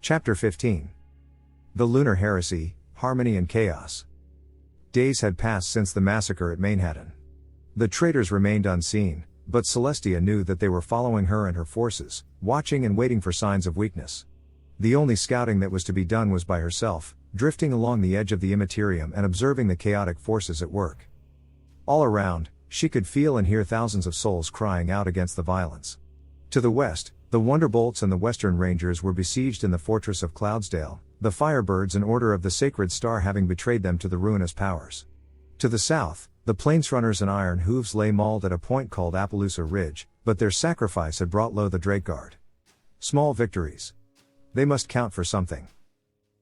Chapter 15. The Lunar Heresy, Harmony and Chaos. Days had passed since the massacre at Manhattan. The traitors remained unseen, but Celestia knew that they were following her and her forces, watching and waiting for signs of weakness. The only scouting that was to be done was by herself, drifting along the edge of the immaterium and observing the chaotic forces at work. All around, she could feel and hear thousands of souls crying out against the violence. To the west, the Wonderbolts and the Western Rangers were besieged in the fortress of Cloudsdale, the Firebirds in Order of the Sacred Star having betrayed them to the ruinous powers. To the south, the Planesrunners and Iron Hooves lay mauled at a point called Appaloosa Ridge, but their sacrifice had brought low the Drake Guard. Small victories. They must count for something.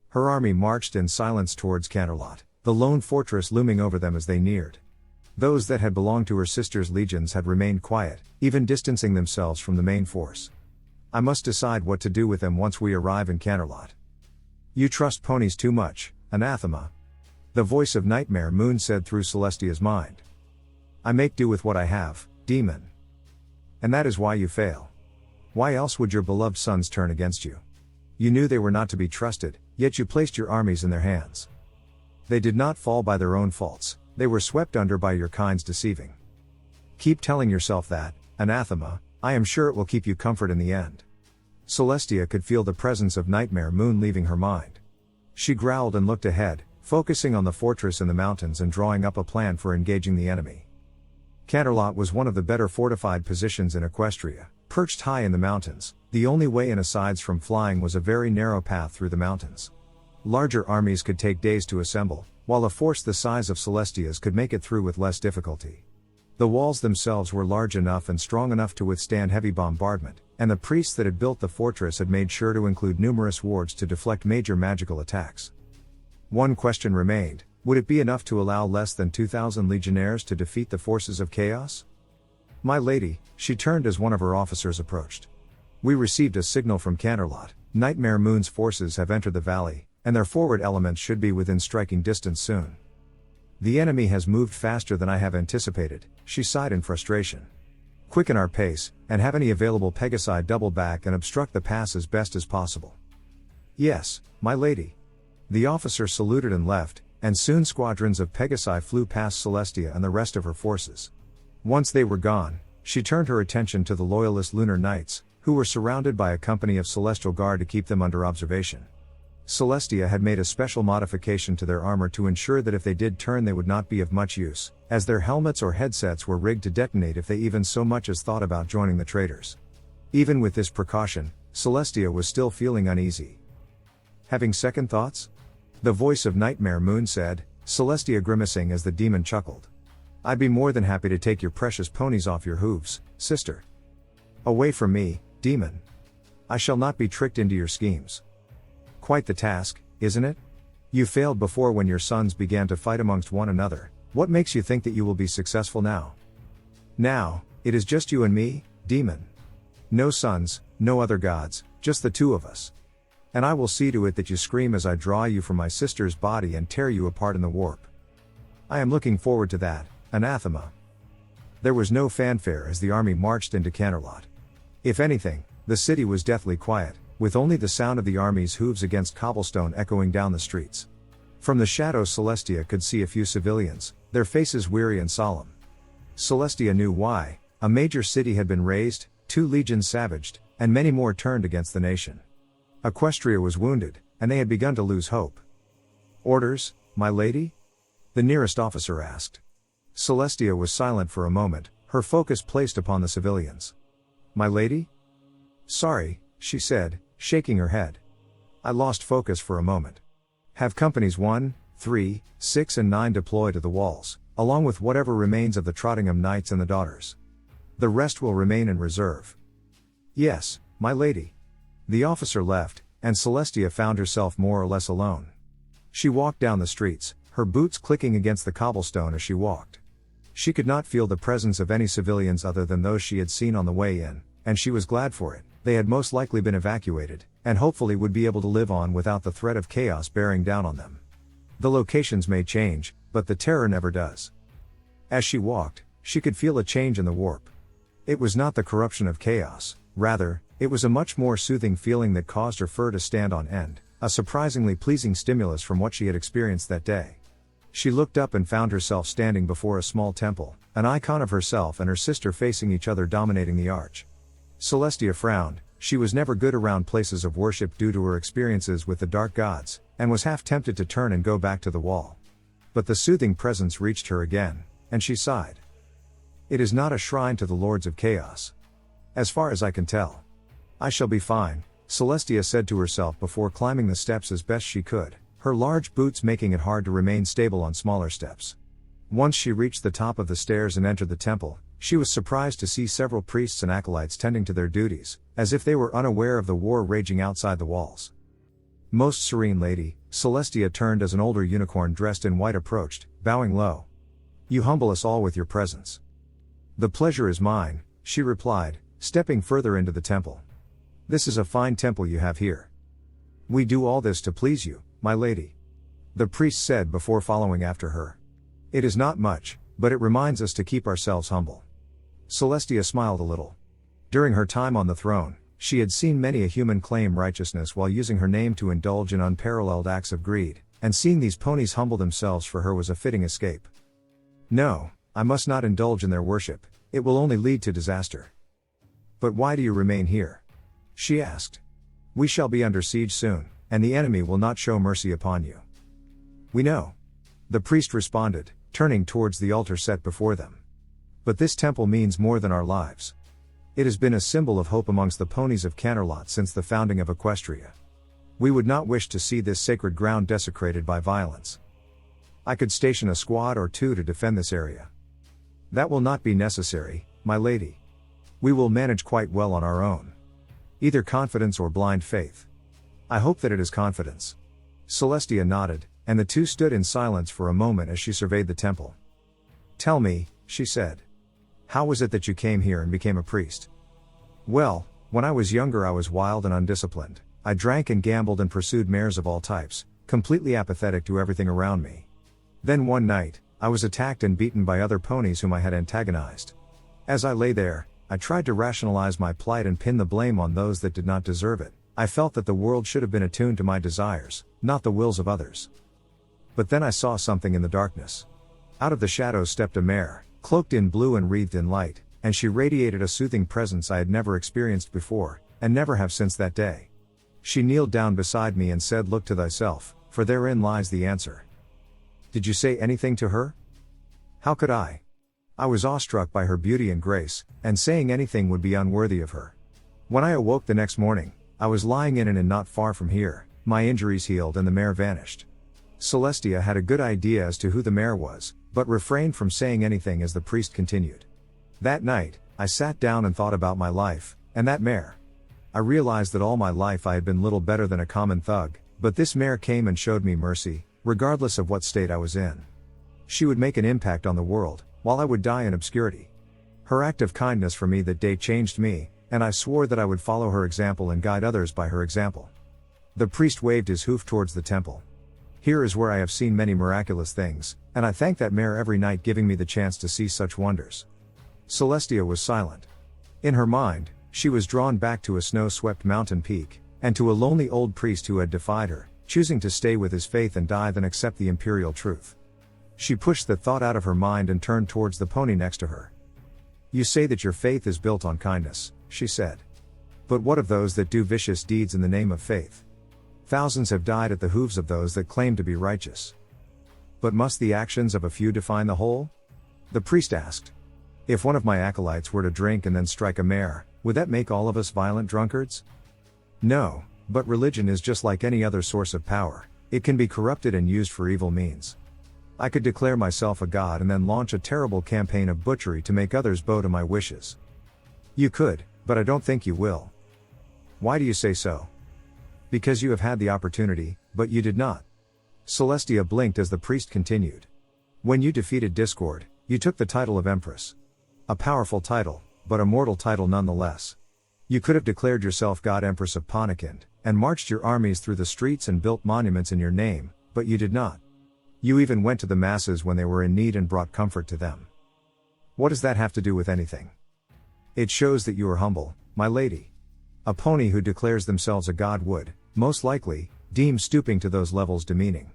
Her army marched in silence towards Canterlot, the lone fortress looming over them as they neared. Those that had belonged to her sister's legions had remained quiet, even distancing themselves from the main force. I must decide what to do with them once we arrive in Canterlot. You trust ponies too much, anathema. The voice of Nightmare Moon said through Celestia's mind. I make do with what I have, demon. And that is why you fail. Why else would your beloved sons turn against you? You knew they were not to be trusted, yet you placed your armies in their hands. They did not fall by their own faults, they were swept under by your kind's deceiving. Keep telling yourself that, anathema, I am sure it will keep you comfort in the end. Celestia could feel the presence of Nightmare Moon leaving her mind. She growled and looked ahead, focusing on the fortress in the mountains and drawing up a plan for engaging the enemy. Canterlot was one of the better fortified positions in Equestria, perched high in the mountains. The only way in asides from flying was a very narrow path through the mountains. Larger armies could take days to assemble, while a force the size of Celestia's could make it through with less difficulty. The walls themselves were large enough and strong enough to withstand heavy bombardment, and the priests that had built the fortress had made sure to include numerous wards to deflect major magical attacks. One question remained: would it be enough to allow less than 2,000 legionnaires to defeat the forces of chaos? My lady, she turned as one of her officers approached. We received a signal from Canterlot. Nightmare Moon's forces have entered the valley, and their forward elements should be within striking distance soon. The enemy has moved faster than I have anticipated, she sighed in frustration. Quicken our pace, and have any available Pegasi double back and obstruct the pass as best as possible. Yes, my lady. The officer saluted and left, and soon squadrons of Pegasi flew past Celestia and the rest of her forces. Once they were gone, she turned her attention to the Loyalist Lunar Knights, who were surrounded by a company of Celestial Guard to keep them under observation. Celestia had made a special modification to their armor to ensure that if they did turn they would not be of much use, as their helmets or headsets were rigged to detonate if they even so much as thought about joining the traitors. Even with this precaution, Celestia was still feeling uneasy. Having second thoughts? The voice of Nightmare Moon said, Celestia grimacing as the demon chuckled. I'd be more than happy to take your precious ponies off your hooves, sister. Away from me, demon. I shall not be tricked into your schemes. Quite the task, isn't it? You failed before when your sons began to fight amongst one another. What makes you think that you will be successful now? Now, it is just you and me, demon. No sons, no other gods, just the two of us. And I will see to it that you scream as I draw you from my sister's body and tear you apart in the warp. I am looking forward to that, anathema. There was no fanfare as the army marched into Canterlot. If anything, the city was deathly quiet, with only the sound of the army's hooves against cobblestone echoing down the streets. From the shadows Celestia could see a few civilians, their faces weary and solemn. Celestia knew why. A major city had been razed, 2 legions savaged, and many more turned against the nation. Equestria was wounded, and they had begun to lose hope. Orders, my lady? The nearest officer asked. Celestia was silent for a moment, her focus placed upon the civilians. My lady? Sorry, she said, shaking her head. I lost focus for a moment. Have companies 1, 3, 6 and 9 deploy to the walls, along with whatever remains of the Trottingham Knights and the Daughters. The rest will remain in reserve. Yes, my lady. The officer left, and Celestia found herself more or less alone. She walked down the streets, her boots clicking against the cobblestone as she walked. She could not feel the presence of any civilians other than those she had seen on the way in, and she was glad for it. They had most likely been evacuated, and hopefully would be able to live on without the threat of chaos bearing down on them. The locations may change, but the terror never does. As she walked, she could feel a change in the warp. It was not the corruption of chaos, rather, It was a much more soothing feeling that caused her fur to stand on end, a surprisingly pleasing stimulus from what she had experienced that day. She looked up and found herself standing before a small temple, an icon of herself and her sister facing each other dominating the arch. Celestia frowned. She was never good around places of worship due to her experiences with the dark gods, and was half tempted to turn and go back to the wall. But the soothing presence reached her again, and she sighed. It is not a shrine to the Lords of Chaos. As far as I can tell. I shall be fine, Celestia said to herself before climbing the steps as best she could, her large boots making it hard to remain stable on smaller steps. Once she reached the top of the stairs and entered the temple, she was surprised to see several priests and acolytes tending to their duties, as if they were unaware of the war raging outside the walls. Most serene lady, Celestia turned as an older unicorn dressed in white approached, bowing low. You humble us all with your presence. The pleasure is mine, she replied, stepping further into the temple. This is a fine temple you have here. We do all this to please you, my lady. The priest said before following after her. It is not much, but it reminds us to keep ourselves humble. Celestia smiled a little. During her time on the throne, she had seen many a human claim righteousness while using her name to indulge in unparalleled acts of greed, and seeing these ponies humble themselves for her was a fitting escape. No, I must not indulge in their worship, it will only lead to disaster. But why do you remain here? She asked. We shall be under siege soon, and the enemy will not show mercy upon you. We know. The priest responded, turning towards the altar set before them. But this temple means more than our lives. It has been a symbol of hope amongst the ponies of Canterlot since the founding of Equestria. We would not wish to see this sacred ground desecrated by violence. I could station a squad or two to defend this area. That will not be necessary, my lady. We will manage quite well on our own. Either confidence or blind faith. I hope that it is confidence. Celestia nodded, and the two stood in silence for a moment as she surveyed the temple. Tell me, she said. How was it that you came here and became a priest? Well, when I was younger I was wild and undisciplined. I drank and gambled and pursued mares of all types, completely apathetic to everything around me. Then one night, I was attacked and beaten by other ponies whom I had antagonized. As I lay there, I tried to rationalize my plight and pin the blame on those that did not deserve it. I felt that the world should have been attuned to my desires, not the wills of others. But then I saw something in the darkness. Out of the shadows stepped a mare, cloaked in blue and wreathed in light, and she radiated a soothing presence I had never experienced before, and never have since that day. She kneeled down beside me and said, Look to thyself, for therein lies the answer. Did you say anything to her? How could I? I was awestruck by her beauty and grace, and saying anything would be unworthy of her. When I awoke the next morning, I was lying in an inn not far from here, my injuries healed and the mare vanished. Celestia had a good idea as to who the mare was, but refrained from saying anything as the priest continued. That night, I sat down and thought about my life, and that mare. I realized that all my life I had been little better than a common thug, but this mare came and showed me mercy, regardless of what state I was in. She would make an impact on the world, while I would die in obscurity. Her act of kindness for me that day changed me, and I swore that I would follow her example and guide others by her example. The priest waved his hoof towards the temple. Here is where I have seen many miraculous things, and I thank that mare every night giving me the chance to see such wonders. Celestia was silent. In her mind, she was drawn back to a snow-swept mountain peak, and to a lonely old priest who had defied her, choosing to stay with his faith and die than accept the imperial truth. She pushed the thought out of her mind and turned towards the pony next to her. You say that your faith is built on kindness, she said. But what of those that do vicious deeds in the name of faith? Thousands have died at the hooves of those that claim to be righteous. But must the actions of a few define the whole? The priest asked. If one of my acolytes were to drink and then strike a mare, would that make all of us violent drunkards? No, but religion is just like any other source of power, it can be corrupted and used for evil means. I could declare myself a god and then launch a terrible campaign of butchery to make others bow to my wishes. You could, but I don't think you will. Why do you say so? Because you have had the opportunity, but you did not. Celestia blinked as the priest continued. When you defeated Discord, you took the title of Empress. A powerful title, but a mortal title nonetheless. You could have declared yourself God Empress of Ponykind, and marched your armies through the streets and built monuments in your name, but you did not. You even went to the masses when they were in need and brought comfort to them. What does that have to do with anything? It shows that you are humble, my lady. A pony who declares themselves a god would, most likely, deem stooping to those levels demeaning.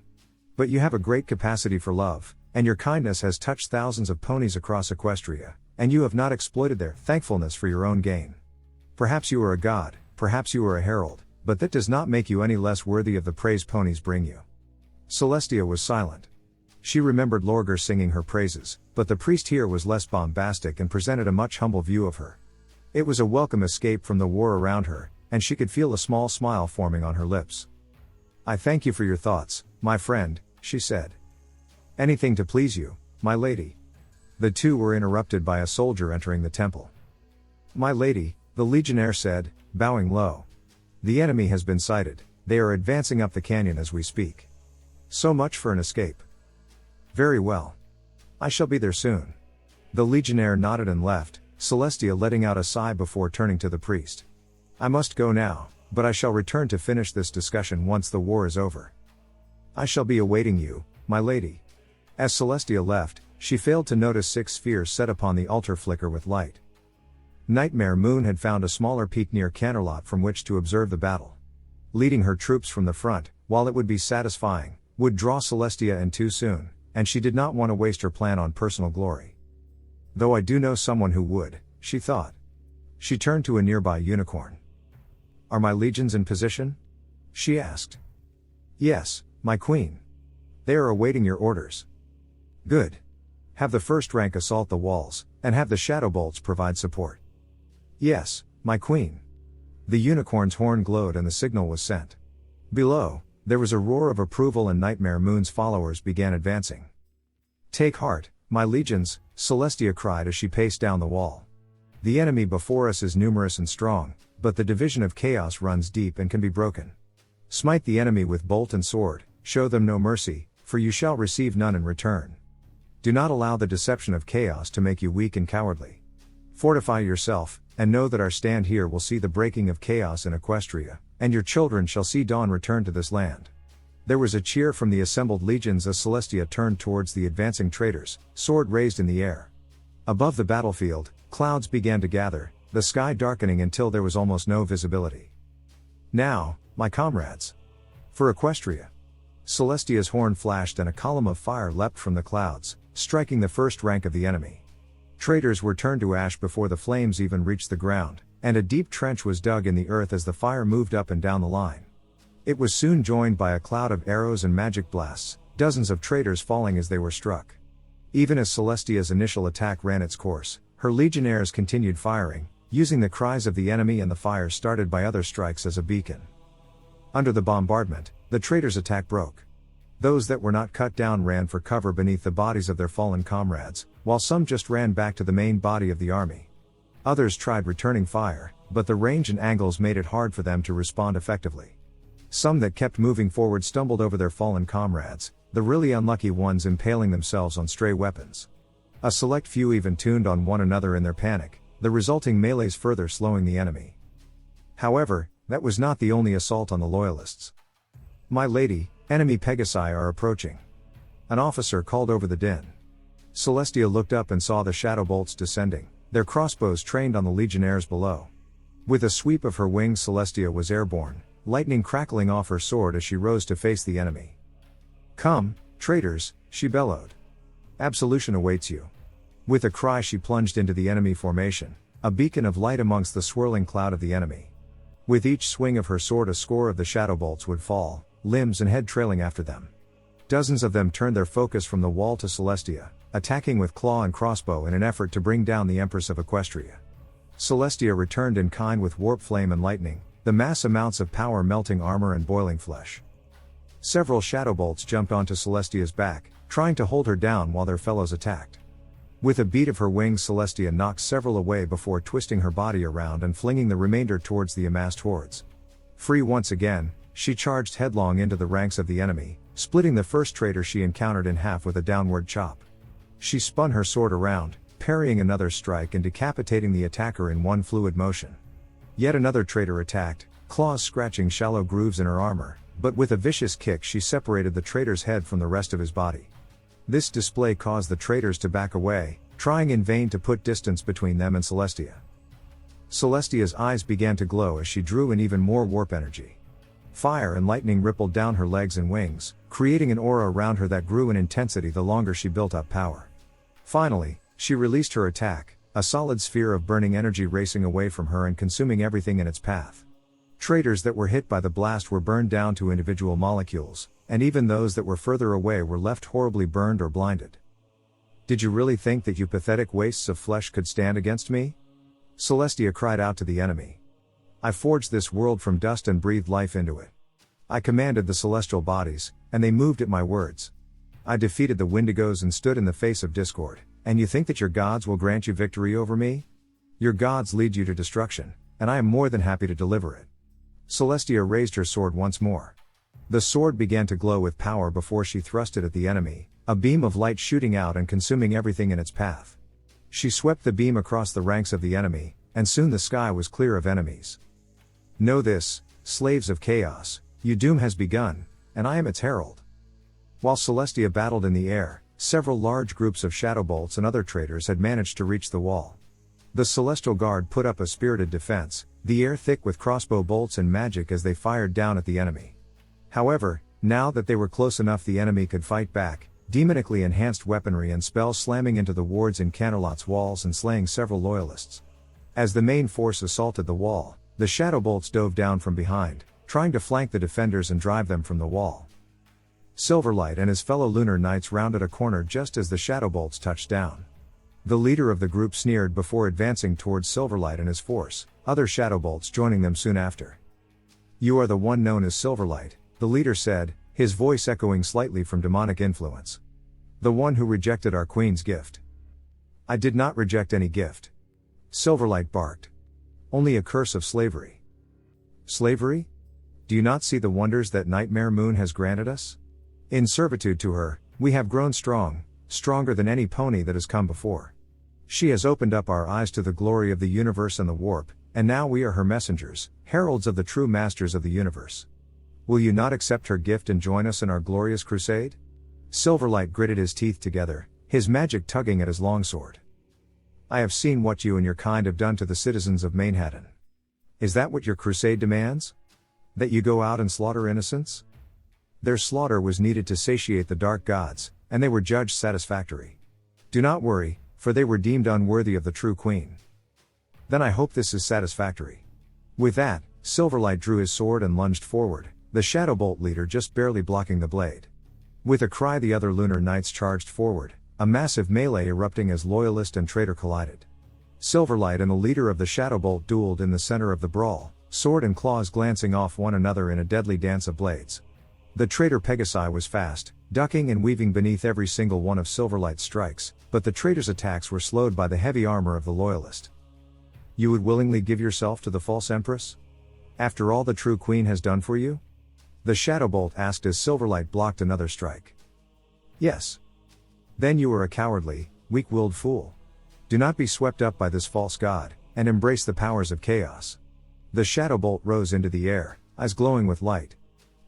But you have a great capacity for love, and your kindness has touched thousands of ponies across Equestria, and you have not exploited their thankfulness for your own gain. Perhaps you are a god, perhaps you are a herald, but that does not make you any less worthy of the praise ponies bring you. Celestia was silent. She remembered Lorgar singing her praises, but the priest here was less bombastic and presented a much humble view of her. It was a welcome escape from the war around her, and she could feel a small smile forming on her lips. "I thank you for your thoughts, my friend," she said. "Anything to please you, my lady." The two were interrupted by a soldier entering the temple. "My lady," the legionnaire said, bowing low. "The enemy has been sighted, they are advancing up the canyon as we speak. So much for an escape." "Very well. I shall be there soon." The legionnaire nodded and left, Celestia letting out a sigh before turning to the priest. "I must go now, but I shall return to finish this discussion once the war is over." "I shall be awaiting you, my lady." As Celestia left, she failed to notice 6 spheres set upon the altar flicker with light. Nightmare Moon had found a smaller peak near Canterlot from which to observe the battle. Leading her troops from the front, while it would be satisfying, would draw Celestia in too soon, and she did not want to waste her plan on personal glory. "Though I do know someone who would," she thought. She turned to a nearby unicorn. "Are my legions in position?" she asked. "Yes, my queen. They are awaiting your orders." "Good. Have the first rank assault the walls, and have the shadow bolts provide support." "Yes, my queen." The unicorn's horn glowed and the signal was sent. Below, there was a roar of approval and Nightmare Moon's followers began advancing. "Take heart, my legions," Celestia cried as she paced down the wall. "The enemy before us is numerous and strong, but the division of chaos runs deep and can be broken. Smite the enemy with bolt and sword, show them no mercy, for you shall receive none in return. Do not allow the deception of chaos to make you weak and cowardly. Fortify yourself, and know that our stand here will see the breaking of chaos in Equestria, and your children shall see dawn return to this land." There was a cheer from the assembled legions as Celestia turned towards the advancing traitors, sword raised in the air. Above the battlefield, clouds began to gather, the sky darkening until there was almost no visibility. "Now, my comrades. For Equestria." Celestia's horn flashed and a column of fire leapt from the clouds, striking the first rank of the enemy. Traitors were turned to ash before the flames even reached the ground, and a deep trench was dug in the earth as the fire moved up and down the line. It was soon joined by a cloud of arrows and magic blasts, dozens of traitors falling as they were struck. Even as Celestia's initial attack ran its course, her legionnaires continued firing, using the cries of the enemy and the fire started by other strikes as a beacon. Under the bombardment, the traitors' attack broke. Those that were not cut down ran for cover beneath the bodies of their fallen comrades, while some just ran back to the main body of the army. Others tried returning fire, but the range and angles made it hard for them to respond effectively. Some that kept moving forward stumbled over their fallen comrades, the really unlucky ones impaling themselves on stray weapons. A select few even tuned on one another in their panic, the resulting melees further slowing the enemy. However, that was not the only assault on the loyalists. "My lady, enemy Pegasi are approaching." An officer called over the din. Celestia looked up and saw the shadow bolts descending, their crossbows trained on the legionnaires below. With a sweep of her wings, Celestia was airborne, lightning crackling off her sword as she rose to face the enemy. "Come, traitors," she bellowed. "Absolution awaits you." With a cry she plunged into the enemy formation, a beacon of light amongst the swirling cloud of the enemy. With each swing of her sword a score of the shadow bolts would fall, limbs and head trailing after them. Dozens of them turned their focus from the wall to Celestia, attacking with claw and crossbow in an effort to bring down the Empress of Equestria. Celestia returned in kind with warp flame and lightning, the mass amounts of power melting armor and boiling flesh. Several shadow bolts jumped onto Celestia's back, trying to hold her down while their fellows attacked. With a beat of her wings, Celestia knocked several away before twisting her body around and flinging the remainder towards the amassed hordes. Free once again, she charged headlong into the ranks of the enemy, splitting the first traitor she encountered in half with a downward chop. She spun her sword around, parrying another strike and decapitating the attacker in one fluid motion. Yet another traitor attacked, claws scratching shallow grooves in her armor, but with a vicious kick she separated the traitor's head from the rest of his body. This display caused the traitors to back away, trying in vain to put distance between them and Celestia. Celestia's eyes began to glow as she drew in even more warp energy. Fire and lightning rippled down her legs and wings, creating an aura around her that grew in intensity the longer she built up power. Finally, she released her attack, a solid sphere of burning energy racing away from her and consuming everything in its path. Traitors that were hit by the blast were burned down to individual molecules, and even those that were further away were left horribly burned or blinded. Did you really think that you pathetic wastes of flesh could stand against me? Celestia cried out to the enemy. I forged this world from dust and breathed life into it. I commanded the celestial bodies, and they moved at my words. I defeated the Wendigos and stood in the face of discord, and you think that your gods will grant you victory over me? Your gods lead you to destruction, and I am more than happy to deliver it. Celestia raised her sword once more. The sword began to glow with power before she thrust it at the enemy, a beam of light shooting out and consuming everything in its path. She swept the beam across the ranks of the enemy, and soon the sky was clear of enemies. Know this, slaves of chaos, your doom has begun, and I am its herald. While Celestia battled in the air, several large groups of shadow bolts and other traitors had managed to reach the wall. The Celestial Guard put up a spirited defense, the air thick with crossbow bolts and magic as they fired down at the enemy. However, now that they were close enough the enemy could fight back, demonically enhanced weaponry and spells slamming into the wards in Canterlot's walls and slaying several loyalists. As the main force assaulted the wall, the shadow bolts dove down from behind, trying to flank the defenders and drive them from the wall. Silverlight and his fellow Lunar Knights rounded a corner just as the shadow bolts touched down. The leader of the group sneered before advancing towards Silverlight and his force, other shadow bolts joining them soon after. You are the one known as Silverlight, the leader said, his voice echoing slightly from demonic influence. The one who rejected our queen's gift. I did not reject any gift. Silverlight barked. Only a curse of slavery. Slavery? Do you not see the wonders that Nightmare Moon has granted us? In servitude to her, we have grown strong, stronger than any pony that has come before. She has opened up our eyes to the glory of the universe and the warp, and now we are her messengers, heralds of the true masters of the universe. Will you not accept her gift and join us in our glorious crusade? Silverlight gritted his teeth together, his magic tugging at his longsword. I have seen what you and your kind have done to the citizens of Manhattan. Is that what your crusade demands? That you go out and slaughter innocents? Their slaughter was needed to satiate the dark gods, and they were judged satisfactory. Do not worry, for they were deemed unworthy of the true queen. Then I hope this is satisfactory. With that, Silverlight drew his sword and lunged forward, the Shadowbolt leader just barely blocking the blade. With a cry the other Lunar Knights charged forward, a massive melee erupting as Loyalist and Traitor collided. Silverlight and the leader of the Shadowbolt dueled in the center of the brawl, sword and claws glancing off one another in a deadly dance of blades. The Traitor Pegasi was fast, ducking and weaving beneath every single one of Silverlight's strikes, but the Traitor's attacks were slowed by the heavy armor of the Loyalist. You would willingly give yourself to the false Empress? After all the true queen has done for you? The Shadowbolt asked as Silverlight blocked another strike. Yes. Then you are a cowardly, weak-willed fool. Do not be swept up by this false god, and embrace the powers of chaos. The Shadowbolt rose into the air, eyes glowing with light.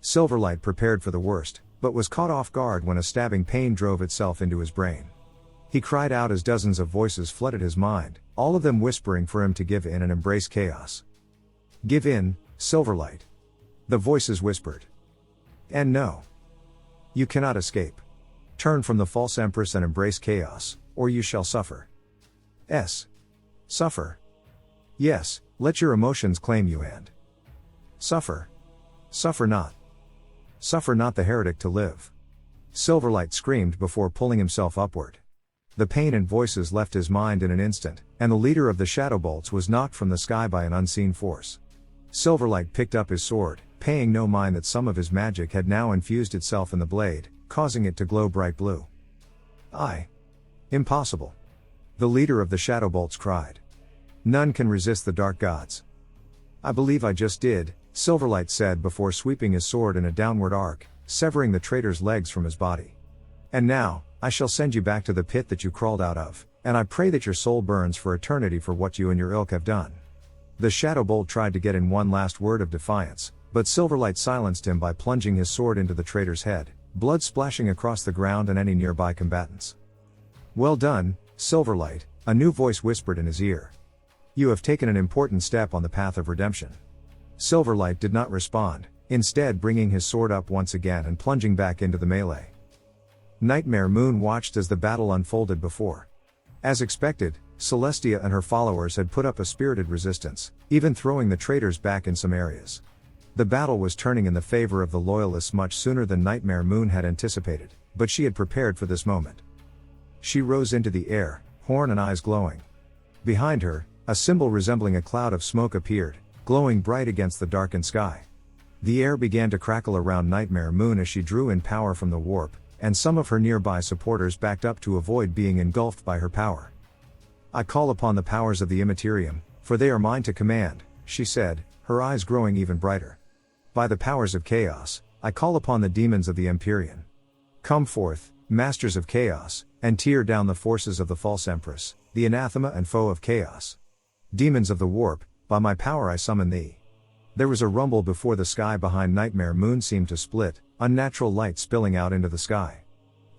Silverlight prepared for the worst, but was caught off guard when a stabbing pain drove itself into his brain. He cried out as dozens of voices flooded his mind, all of them whispering for him to give in and embrace chaos. Give in, Silverlight. The voices whispered. And no. You cannot escape. Turn from the false Empress and embrace chaos, or you shall suffer. Suffer. Yes, let your emotions claim you and suffer. Suffer not. Suffer not the heretic to live. Silverlight screamed before pulling himself upward. The pain and voices left his mind in an instant, and the leader of the Shadowbolts was knocked from the sky by an unseen force. Silverlight picked up his sword, paying no mind that some of his magic had now infused itself in the blade, causing it to glow bright blue. Impossible. The leader of the Shadowbolts cried. None can resist the dark gods. I believe I just did, Silverlight said before sweeping his sword in a downward arc, severing the traitor's legs from his body. And now, I shall send you back to the pit that you crawled out of, and I pray that your soul burns for eternity for what you and your ilk have done. The Shadowbolt tried to get in one last word of defiance, but Silverlight silenced him by plunging his sword into the traitor's head, blood splashing across the ground and any nearby combatants. Well done, Silverlight, a new voice whispered in his ear. You have taken an important step on the path of redemption. Silverlight did not respond, instead bringing his sword up once again and plunging back into the melee. Nightmare Moon watched as the battle unfolded before. As expected, Celestia and her followers had put up a spirited resistance, even throwing the traitors back in some areas. The battle was turning in the favor of the Loyalists much sooner than Nightmare Moon had anticipated, but she had prepared for this moment. She rose into the air, horn and eyes glowing. Behind her, a symbol resembling a cloud of smoke appeared, glowing bright against the darkened sky. The air began to crackle around Nightmare Moon as she drew in power from the warp, and some of her nearby supporters backed up to avoid being engulfed by her power. I call upon the powers of the Immaterium, for they are mine to command, she said, her eyes growing even brighter. By the powers of chaos, I call upon the demons of the Empyrean. Come forth, masters of chaos, and tear down the forces of the false Empress, the anathema and foe of chaos. Demons of the warp, by my power I summon thee. There was a rumble before the sky behind Nightmare Moon seemed to split, unnatural light spilling out into the sky.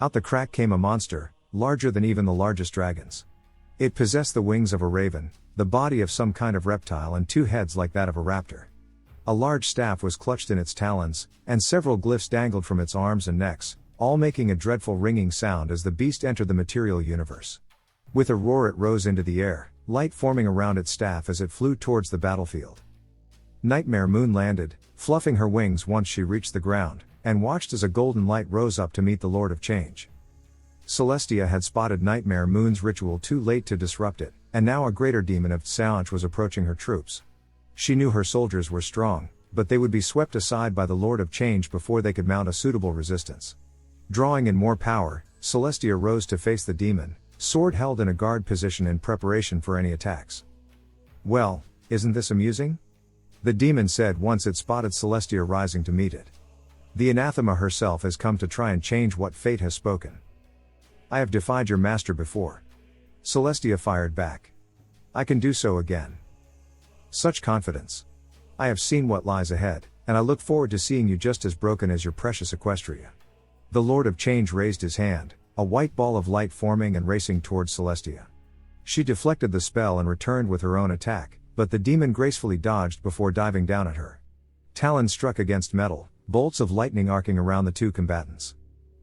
Out the crack came a monster, larger than even the largest dragons. It possessed the wings of a raven, the body of some kind of reptile and two heads like that of a raptor. A large staff was clutched in its talons, and several glyphs dangled from its arms and necks, all making a dreadful ringing sound as the beast entered the material universe. With a roar it rose into the air, light forming around its staff as it flew towards the battlefield. Nightmare Moon landed, fluffing her wings once she reached the ground, and watched as a golden light rose up to meet the Lord of Change. Celestia had spotted Nightmare Moon's ritual too late to disrupt it, and now a greater demon of Tsaunch was approaching her troops. She knew her soldiers were strong, but they would be swept aside by the Lord of Change before they could mount a suitable resistance. Drawing in more power, Celestia rose to face the demon, sword held in a guard position in preparation for any attacks. Well, isn't this amusing? The demon said once it spotted Celestia rising to meet it. The anathema herself has come to try and change what fate has spoken. I have defied your master before. Celestia fired back. I can do so again. Such confidence. I have seen what lies ahead, and I look forward to seeing you just as broken as your precious Equestria. The Lord of Change raised his hand, a white ball of light forming and racing towards Celestia. She deflected the spell and returned with her own attack, but the demon gracefully dodged before diving down at her. Talons struck against metal, bolts of lightning arcing around the two combatants.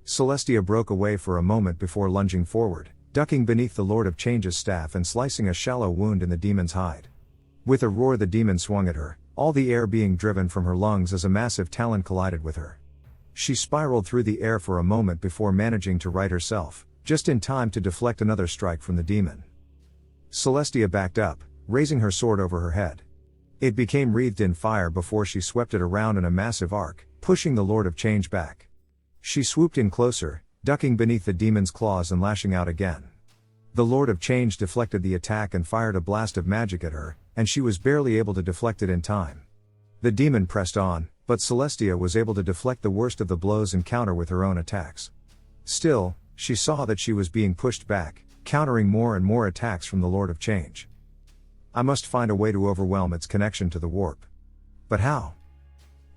Celestia broke away for a moment before lunging forward, ducking beneath the Lord of Change's staff and slicing a shallow wound in the demon's hide. With a roar the demon swung at her, all the air being driven from her lungs as a massive talon collided with her. She spiraled through the air for a moment before managing to right herself, just in time to deflect another strike from the demon. Celestia backed up, raising her sword over her head. It became wreathed in fire before she swept it around in a massive arc, pushing the Lord of Change back. She swooped in closer, ducking beneath the demon's claws and lashing out again. The Lord of Change deflected the attack and fired a blast of magic at her, and she was barely able to deflect it in time. The demon pressed on, but Celestia was able to deflect the worst of the blows and counter with her own attacks. Still, she saw that she was being pushed back, countering more and more attacks from the Lord of Change. I must find a way to overwhelm its connection to the warp. But how?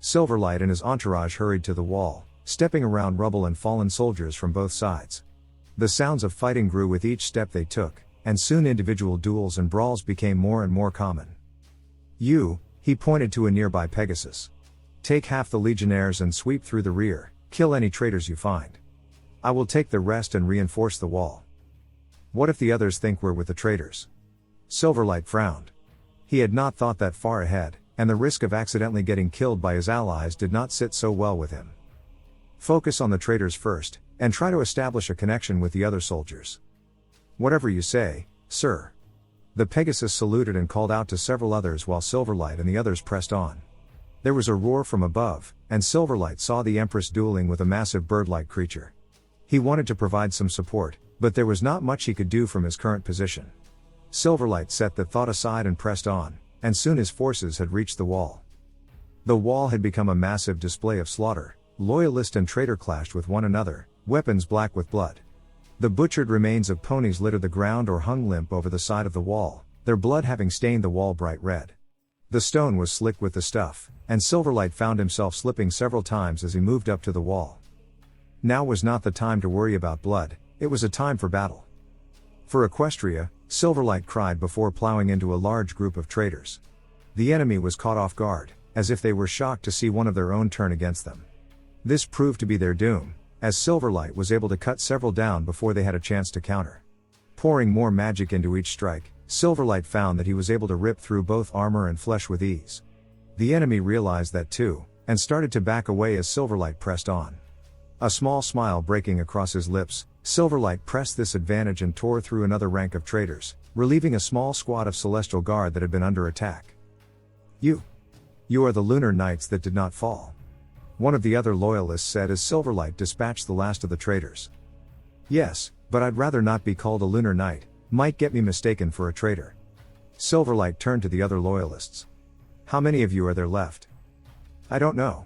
Silverlight and his entourage hurried to the wall, stepping around rubble and fallen soldiers from both sides. The sounds of fighting grew with each step they took, and soon individual duels and brawls became more and more common. He pointed to a nearby Pegasus. Take half the legionnaires and sweep through the rear, kill any traitors you find. I will take the rest and reinforce the wall. What if the others think we're with the traitors? Silverlight frowned. He had not thought that far ahead, and the risk of accidentally getting killed by his allies did not sit so well with him. Focus on the traitors first, and try to establish a connection with the other soldiers. Whatever you say, sir. The Pegasus saluted and called out to several others while Silverlight and the others pressed on. There was a roar from above, and Silverlight saw the Empress dueling with a massive bird-like creature. He wanted to provide some support, but there was not much he could do from his current position. Silverlight set that thought aside and pressed on, and soon his forces had reached the wall. The wall had become a massive display of slaughter. Loyalist and traitor clashed with one another, weapons black with blood. The butchered remains of ponies littered the ground or hung limp over the side of the wall, their blood having stained the wall bright red. The stone was slick with the stuff, and Silverlight found himself slipping several times as he moved up to the wall. Now was not the time to worry about blood, it was a time for battle. For Equestria, Silverlight cried before plowing into a large group of traitors. The enemy was caught off guard, as if they were shocked to see one of their own turn against them. This proved to be their doom, as Silverlight was able to cut several down before they had a chance to counter. Pouring more magic into each strike, Silverlight found that he was able to rip through both armor and flesh with ease. The enemy realized that too, and started to back away as Silverlight pressed on. A small smile breaking across his lips, Silverlight pressed this advantage and tore through another rank of traitors, relieving a small squad of Celestial Guard that had been under attack. You are the Lunar Knights that did not fall," one of the other loyalists said as Silverlight dispatched the last of the traitors. "Yes, but I'd rather not be called a Lunar Knight, might get me mistaken for a traitor." Silverlight turned to the other loyalists. "How many of you are there left?" "I don't know.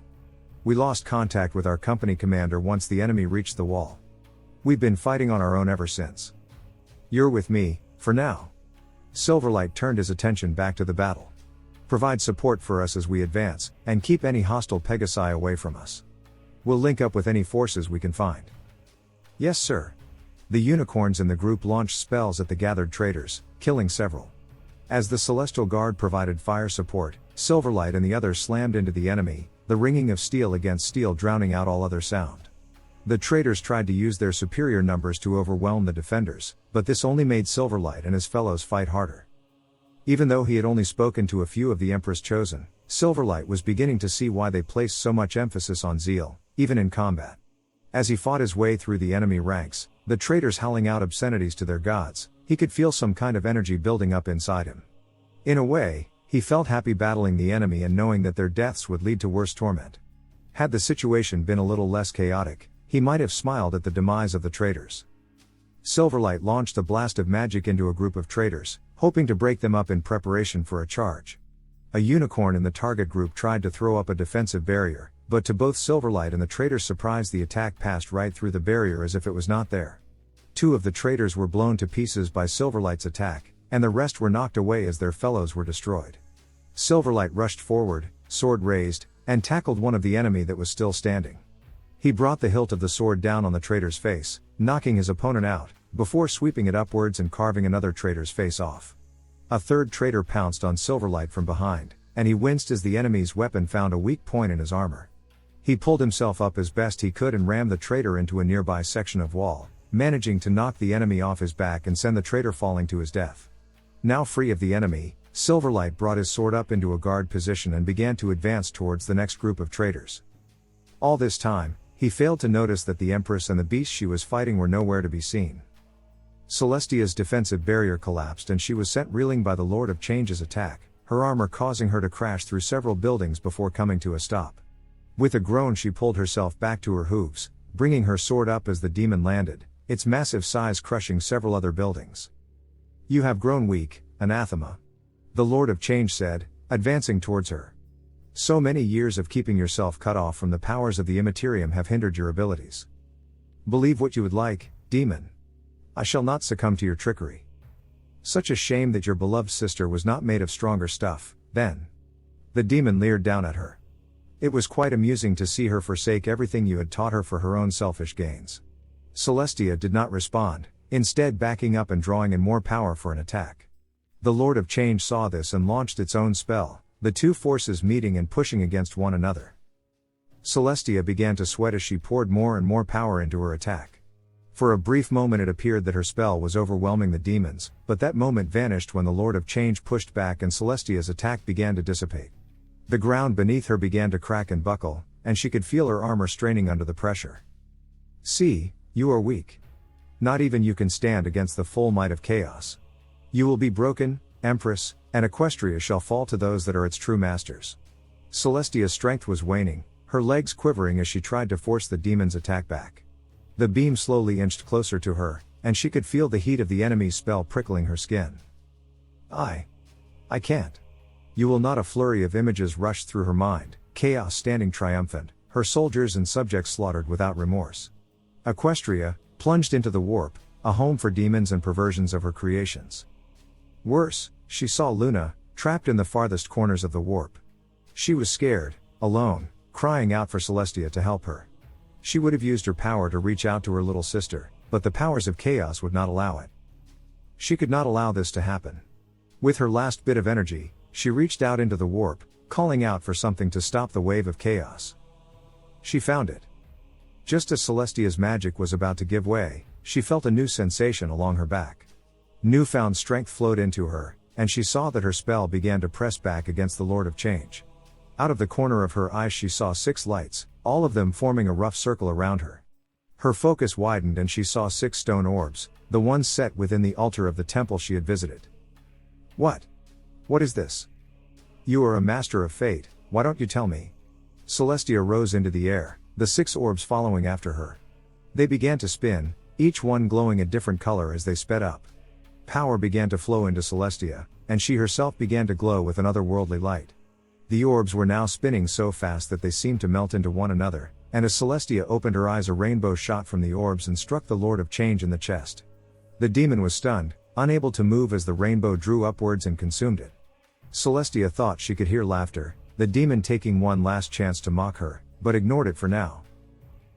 We lost contact with our company commander once the enemy reached the wall. We've been fighting on our own ever since. You're with me, for now." Silverlight turned his attention back to the battle. "Provide support for us as we advance, and keep any hostile Pegasi away from us. We'll link up with any forces we can find." "Yes, sir." The unicorns in the group launched spells at the gathered traitors, killing several. As the Celestial Guard provided fire support, Silverlight and the others slammed into the enemy, the ringing of steel against steel drowning out all other sound. The traitors tried to use their superior numbers to overwhelm the defenders, but this only made Silverlight and his fellows fight harder. Even though he had only spoken to a few of the Empress chosen, Silverlight was beginning to see why they placed so much emphasis on zeal, even in combat. As he fought his way through the enemy ranks, the traitors howling out obscenities to their gods, he could feel some kind of energy building up inside him. In a way, he felt happy battling the enemy and knowing that their deaths would lead to worse torment. Had the situation been a little less chaotic, he might have smiled at the demise of the traitors. Silverlight launched a blast of magic into a group of traitors, hoping to break them up in preparation for a charge. A unicorn in the target group tried to throw up a defensive barrier, but to both Silverlight and the traitors' surprise the attack passed right through the barrier as if it was not there. Two of the traitors were blown to pieces by Silverlight's attack, and the rest were knocked away as their fellows were destroyed. Silverlight rushed forward, sword raised, and tackled one of the enemy that was still standing. He brought the hilt of the sword down on the traitor's face, knocking his opponent out, before sweeping it upwards and carving another traitor's face off. A third traitor pounced on Silverlight from behind, and he winced as the enemy's weapon found a weak point in his armor. He pulled himself up as best he could and rammed the traitor into a nearby section of wall, managing to knock the enemy off his back and send the traitor falling to his death. Now free of the enemy, Silverlight brought his sword up into a guard position and began to advance towards the next group of traitors. All this time, he failed to notice that the Empress and the beasts she was fighting were nowhere to be seen. Celestia's defensive barrier collapsed and she was sent reeling by the Lord of Change's attack, her armor causing her to crash through several buildings before coming to a stop. With a groan she pulled herself back to her hooves, bringing her sword up as the demon landed, its massive size crushing several other buildings. "You have grown weak, anathema," the Lord of Change said, advancing towards her. "So many years of keeping yourself cut off from the powers of the Immaterium have hindered your abilities. Believe what you would like, demon. I shall not succumb to your trickery. Such a shame that your beloved sister was not made of stronger stuff, then." The demon leered down at her. It was quite amusing to see her forsake everything you had taught her for her own selfish gains. Celestia did not respond, instead backing up and drawing in more power for an attack. The Lord of Change saw this and launched its own spell, the two forces meeting and pushing against one another. Celestia began to sweat as she poured more and more power into her attack. For a brief moment it appeared that her spell was overwhelming the demons, but that moment vanished when the Lord of Change pushed back and Celestia's attack began to dissipate. The ground beneath her began to crack and buckle, and she could feel her armor straining under the pressure. "See, you are weak. Not even you can stand against the full might of chaos. You will be broken, Empress, and Equestria shall fall to those that are its true masters." Celestia's strength was waning, her legs quivering as she tried to force the demon's attack back. The beam slowly inched closer to her, and she could feel the heat of the enemy's spell prickling her skin. I can't. You will not." A flurry of images rushed through her mind, chaos standing triumphant, her soldiers and subjects slaughtered without remorse. Equestria, plunged into the warp, a home for demons and perversions of her creations. Worse, she saw Luna, trapped in the farthest corners of the warp. She was scared, alone, crying out for Celestia to help her. She would have used her power to reach out to her little sister, but the powers of chaos would not allow it. She could not allow this to happen. With her last bit of energy, she reached out into the warp, calling out for something to stop the wave of chaos. She found it. Just as Celestia's magic was about to give way, she felt a new sensation along her back. Newfound strength flowed into her, and she saw that her spell began to press back against the Lord of Change. Out of the corner of her eyes she saw 6 lights, all of them forming a rough circle around her. Her focus widened and she saw 6 stone orbs, the ones set within the altar of the temple she had visited. What? What is this? You are a master of fate, why don't you tell me? Celestia rose into the air, the 6 orbs following after her. They began to spin, each one glowing a different color as they sped up. Power began to flow into Celestia, and she herself began to glow with an otherworldly light. The orbs were now spinning so fast that they seemed to melt into one another, and as Celestia opened her eyes a rainbow shot from the orbs and struck the Lord of Change in the chest. The demon was stunned, unable to move as the rainbow drew upwards and consumed it. Celestia thought she could hear laughter, the demon taking one last chance to mock her, but ignored it for now.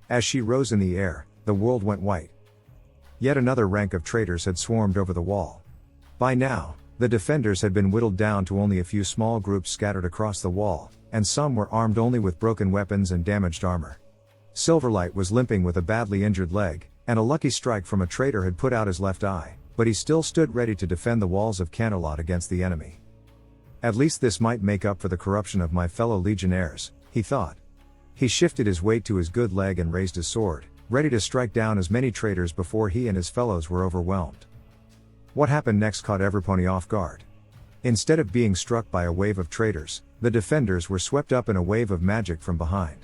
As she rose in the air, the world went white. Yet another rank of traitors had swarmed over the wall. By now, the defenders had been whittled down to only a few small groups scattered across the wall, and some were armed only with broken weapons and damaged armor. Silverlight was limping with a badly injured leg, and a lucky strike from a traitor had put out his left eye, but he still stood ready to defend the walls of Canterlot against the enemy. At least this might make up for the corruption of my fellow legionnaires, he thought. He shifted his weight to his good leg and raised his sword, ready to strike down as many traitors before he and his fellows were overwhelmed. What happened next caught everybody off guard. Instead of being struck by a wave of traitors, the defenders were swept up in a wave of magic from behind.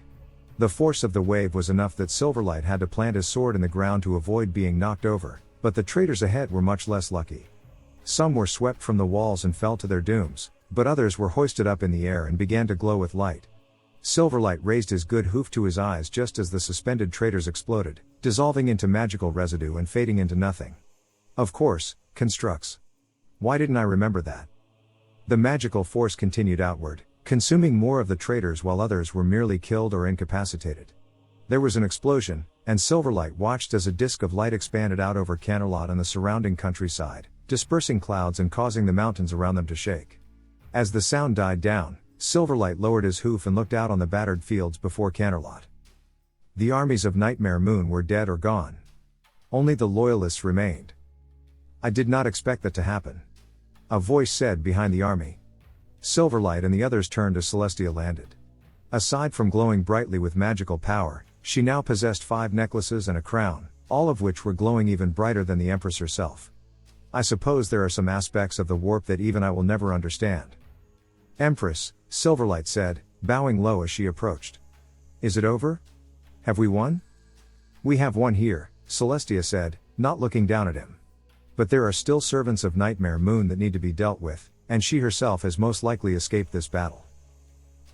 The force of the wave was enough that Silverlight had to plant his sword in the ground to avoid being knocked over, but the traitors ahead were much less lucky. Some were swept from the walls and fell to their dooms, but others were hoisted up in the air and began to glow with light. Silverlight raised his good hoof to his eyes just as the suspended traitors exploded, dissolving into magical residue and fading into nothing. Of course, constructs. Why didn't I remember that? The magical force continued outward, consuming more of the traitors while others were merely killed or incapacitated. There was an explosion, and Silverlight watched as a disk of light expanded out over Canterlot and the surrounding countryside, dispersing clouds and causing the mountains around them to shake. As the sound died down, Silverlight lowered his hoof and looked out on the battered fields before Canterlot. The armies of Nightmare Moon were dead or gone. Only the Loyalists remained. I did not expect that to happen. A voice said behind the army. Silverlight and the others turned as Celestia landed. Aside from glowing brightly with magical power, she now possessed 5 necklaces and a crown, all of which were glowing even brighter than the Empress herself. I suppose there are some aspects of the warp that even I will never understand. Empress, Silverlight said, bowing low as she approached. Is it over? Have we won? We have won here, Celestia said, not looking down at him. But there are still servants of Nightmare Moon that need to be dealt with, and she herself has most likely escaped this battle.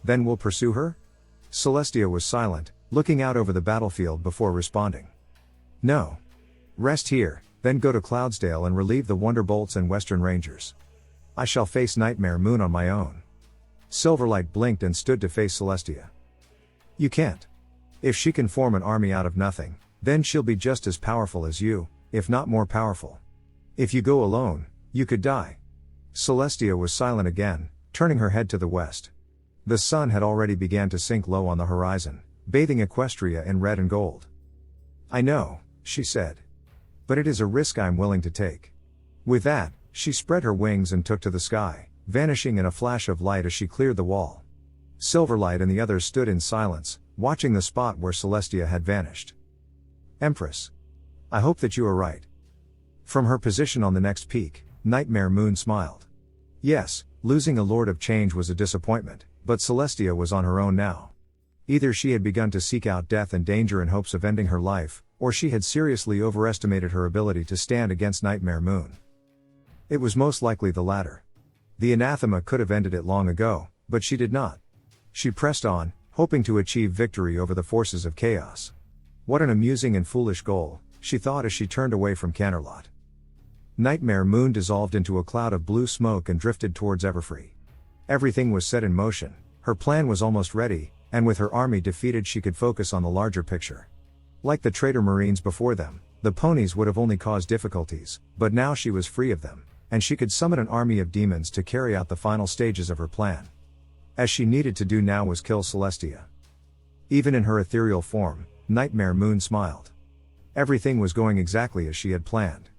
Then we'll pursue her? Celestia was silent, looking out over the battlefield before responding. No. Rest here, then go to Cloudsdale and relieve the Wonderbolts and Western Rangers. I shall face Nightmare Moon on my own. Silverlight blinked and stood to face Celestia. You can't. If she can form an army out of nothing, then she'll be just as powerful as you, if not more powerful. If you go alone, you could die. Celestia was silent again, turning her head to the west. The sun had already begun to sink low on the horizon, bathing Equestria in red and gold. I know, she said. But it is a risk I'm willing to take. With that, she spread her wings and took to the sky, vanishing in a flash of light as she cleared the wall. Silverlight and the others stood in silence, watching the spot where Celestia had vanished. Empress. I hope that you are right. From her position on the next peak, Nightmare Moon smiled. Yes, losing a Lord of Change was a disappointment, but Celestia was on her own now. Either she had begun to seek out death and danger in hopes of ending her life, or she had seriously overestimated her ability to stand against Nightmare Moon. It was most likely the latter. The anathema could have ended it long ago, but she did not. She pressed on, hoping to achieve victory over the forces of chaos. What an amusing and foolish goal, she thought as she turned away from Canterlot. Nightmare Moon dissolved into a cloud of blue smoke and drifted towards Everfree. Everything was set in motion, her plan was almost ready, and with her army defeated she could focus on the larger picture. Like the traitor marines before them, The ponies would have only caused difficulties, but now she was free of them, and she could summon an army of demons to carry out the final stages of her plan. As she needed to do now was kill Celestia. Even in her ethereal form, Nightmare Moon smiled. Everything was going exactly as she had planned.